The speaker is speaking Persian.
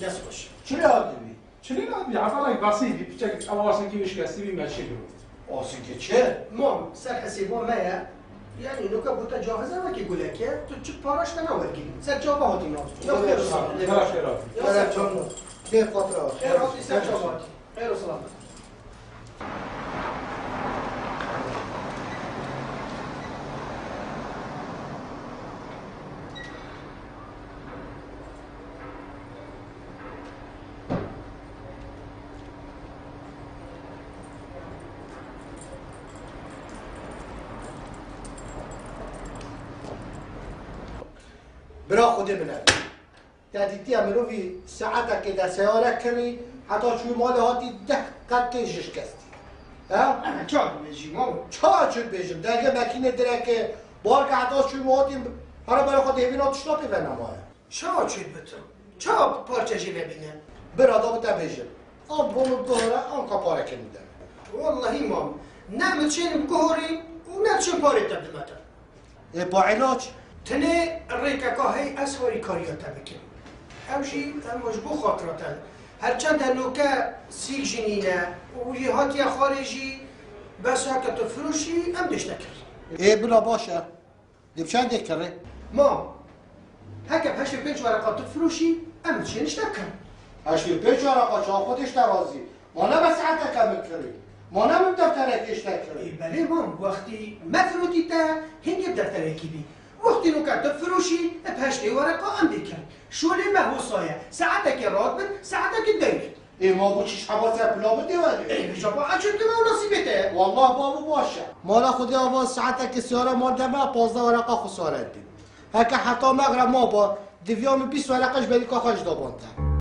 نسخش چلی آدمی؟ چلی نبی عفوا بسیطی پیچک اواسن کی مشکستی بی ماشین رو آسین که چه؟ مام سر حسابم ما يعني لو كبوتا جاهزه ما كيقول لك تو تشوف باراش انا وركي سر جواباتي نوت يا خير خلاص خلاص يا سر ده فتره خير هاتي سر جواباتي خير وسلامة برا خودی منه تدیدی امروی ساعت که در سیاره کردی حتی چوی مال هاتی دقیقت کشش کستی انا چاق بيجي مام چه چود بیشم دیگه مکینه داره که بارگه حتی چوی ماهاتی هر برای خود هیوینا تشنا پیوه نمایه شو تشد بتو شو بارچه جي ببينه برا دا بتا بیشم آن بومو دوره آن کپاره که میدم والله مام نعمل بكهوري ونعمل باري تبدمتا با علاج تني الريكا كاهي اسوري كاريوتا بكم امشي مجبو خاطرتا هرچند هنوكا سيك جنينة ويهاتي خارجي بس هكا تفروشي ام دش نكر بلا باشه دي بچند دکره مام هكا بهشت بينج ورقات تفروشي ام تشينش نكر هشوی پیچ ورقا چا خودش درازی ما نه بس حتی کمی کری ما نه من دفتره کش نکری بله مام وقتی مفروضی تا هنگی دفتره کی بی وقتی نو کرد فروشی بهشت ورقا ام دیکن شولی مهوسایه ساعتك راتب ساعتك دیر ما با چیش حواس پلا بده ولی شبا عجب که ما نصیبته والله بابو باشه مالا خودی آواز ساعت که سیاره ما دمه 15 ورقه خساره دیم هکه حتی مغرب ما با 220 ورقش بری که خواهش دابانده